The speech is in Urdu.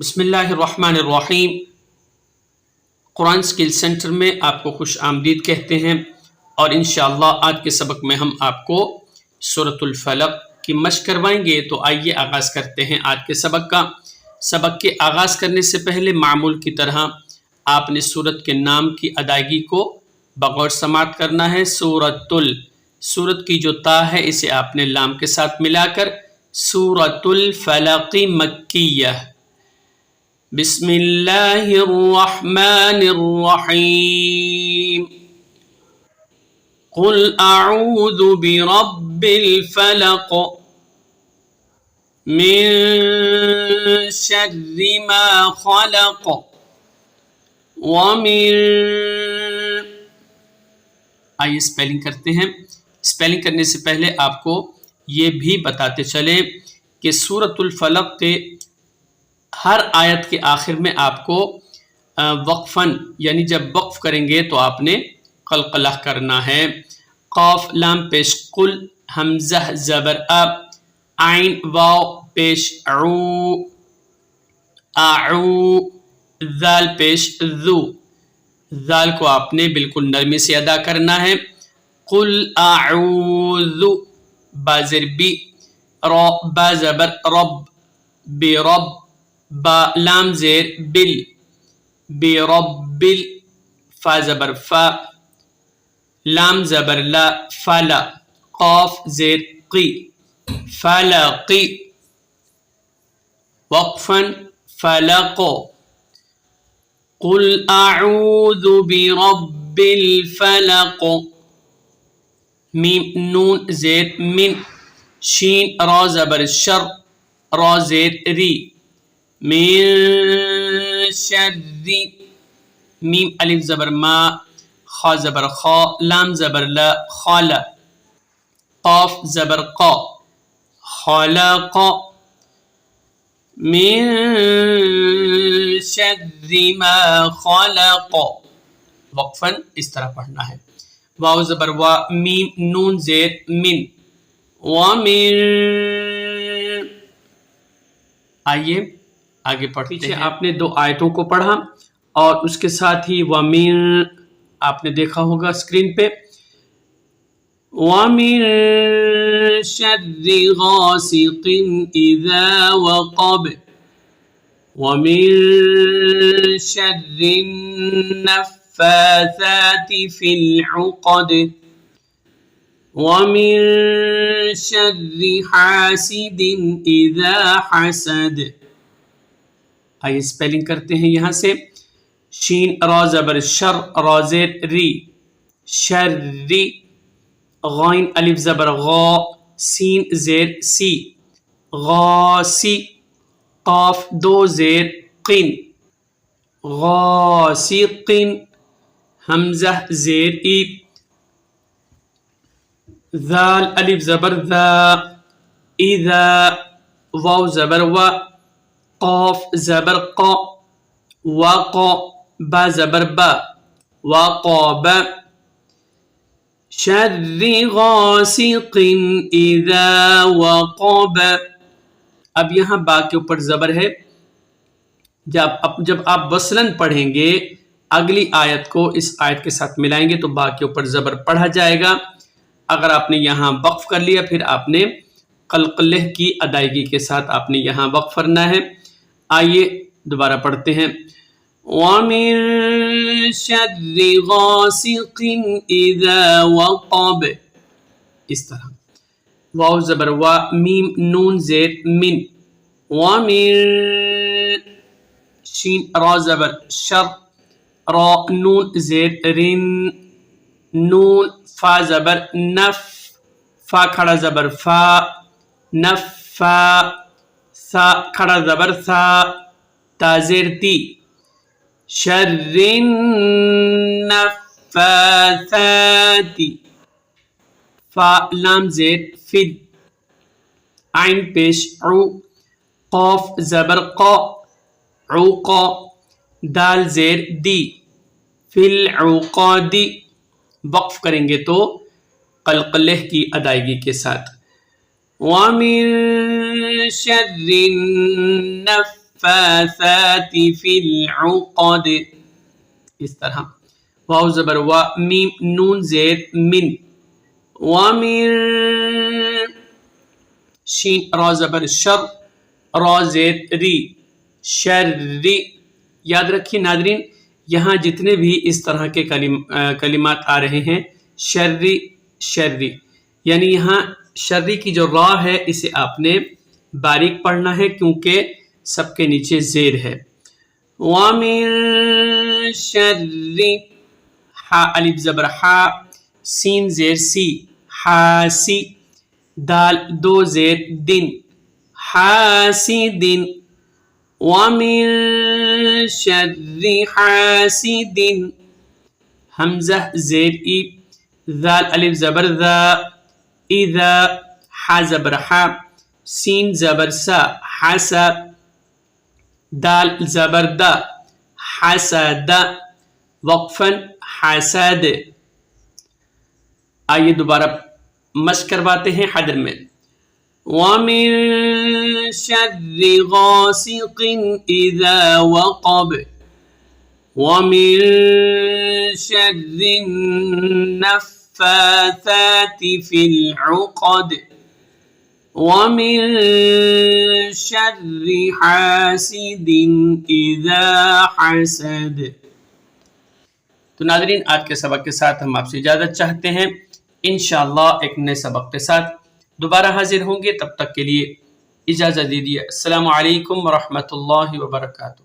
بسم اللہ الرحمن الرحیم۔ قرآن سکل سینٹر میں آپ کو خوش آمدید کہتے ہیں، اور انشاءاللہ آج کے سبق میں ہم آپ کو سورۃ الفلق کی مشق کروائیں گے۔ تو آئیے آغاز کرتے ہیں آج کے سبق کا۔ سبق کے آغاز کرنے سے پہلے معمول کی طرح آپ نے سورت کے نام کی ادائیگی کو بغور سماعت کرنا ہے۔ سورت کی جو تا ہے اسے آپ نے لام کے ساتھ ملا کر سورۃ الفلق مکیہ۔ بسم اللہ الرحمن الرحیم۔ قل اعوذ برب الفلق من شر ما خلق ومن آئیے اسپیلنگ کرتے ہیں۔ اسپیلنگ کرنے سے پہلے آپ کو یہ بھی بتاتے چلیں کہ سورۃ الفلق کے ہر آیت کے آخر میں آپ کو وقفاً یعنی جب وقف کریں گے تو آپ نے قلقلہ کرنا ہے۔ قاف لام پیش قل، حمزہ زبر اب، عین واو پیش عو، اعو، ذال پیش ذو، ذال کو آپ نے بالکل نرمی سے ادا کرنا ہے۔ قل اعوذ با زیر بی، را با زبر رب، برب، با لام زیر بل، برب، فا زبر فا، لام زبر لا، فلا، قاف زیر قی، فلقی، وقفا فلق۔ قل اعوذ برب الفلق، میم نون زیر من، شین را زبر شر، را زیر ری، من شر، میم الف زبر ما، خا زبر خا، لام زبر لا، خال، قاف زبر قا، خلق، من شر ما خلق، وقفاً اس طرح پڑھنا ہے۔ واو زبر وا، میم نون زیر من، ومن، آئیے آگے پڑھتے ہیں۔ آپ نے 2 آیتوں کو پڑھا اور اس کے ساتھ ہی وَمِن آپ نے دیکھا ہوگا اسکرین پہ، وَمِن شَرِّ غَاسِقٍ إِذَا وَقَبَ وَمِن شَرِّ النَّفَّاثَاتِ فِي الْعُقَدِ وَمِن شَرِّ حَاسِدٍ إِذَا حَسَدَ۔ آئیے اسپیلنگ کرتے ہیں یہاں سے۔ شین را زبر شر، را زیر ری، شری، غائن الف زبر غا، سین زیر سی، غاسی، قاف 2 زیر قن، غاسقن، حمزہ زیر ای، ذال الف زبر ذا، اذا، واو زبر و، قاف زبر قا، وقا، با زبر با، وقاب، شر غاسق اذا وقب۔ اب یہاں با کے اوپر زبر ہے، جب آپ وصلاً پڑھیں گے اگلی آیت کو اس آیت کے ساتھ ملائیں گے تو با کے اوپر زبر پڑھا جائے گا۔ اگر آپ نے یہاں وقف کر لیا پھر آپ نے قلقلہ کی ادائیگی کے ساتھ آپ نے یہاں وقف کرنا ہے۔ آئیے دوبارہ پڑھتے ہیں۔ وَمِن شَرِّ غَاسِقٍ إِذَا وَقَبَ، اس طرح۔ واو زبر وا، میم نون زیر من، وَمِن، شین را زبر شر، را نون زیر رن، نون فا زبر نف، فا کھڑا زبر فا، نفا، سا کھڑا زبر سا، تا زیر تی، شر النفاثات، فا لام زیر فد، عین پیش عو، قاف زبر قا، عوقا، دال زیر دی، فی العقاد، وقف کریں گے تو قلقلہ کی ادائیگی کے ساتھ۔ وَمِن شَرِّ النفاثات في العقد، اس طرح واو زبر وا، میم نون زیر من، ومن، شین را زبر شر، را زیر ری، شر۔ یاد رکھیے ناظرین، یہاں جتنے بھی اس طرح کے کلمات آ رہے ہیں شری شری، یعنی یہاں شری کی جو را ہے اسے آپ نے باریک پڑھنا ہے کیونکہ سب کے نیچے زیر ہے۔ وَمِن شَرِّ، ہا الف زبر ہا، سین زیر سی، حاسی، دال دو زیر دن، حاسد، وَمِن شَرِّ حاسد، حمزہ زیر ای، ذال الف زبر ذا، اذا، حا زبر حا، سین زبر سا، حسا، دال زبر دا، حسد، وقفاً حسد۔ آئیے دوبارہ مشق کرواتے ہیں حدر میں۔ وَمِن شَرِّ غَاسِقٍ إِذَا وَقَبَ، وَمِن شَرِّ النَّفَّاثَاتِ فِي الْعُقَدِ، وَمِن شَرِّ حَاسِدٍ إِذَا حَسَدَ۔ تو ناظرین، آج کے سبق کے ساتھ ہم آپ سے اجازت چاہتے ہیں، انشاءاللہ ایک نئے سبق کے ساتھ دوبارہ حاضر ہوں گے، تب تک کے لیے اجازت دیجیے۔ السلام علیکم ورحمۃ اللہ وبرکاتہ۔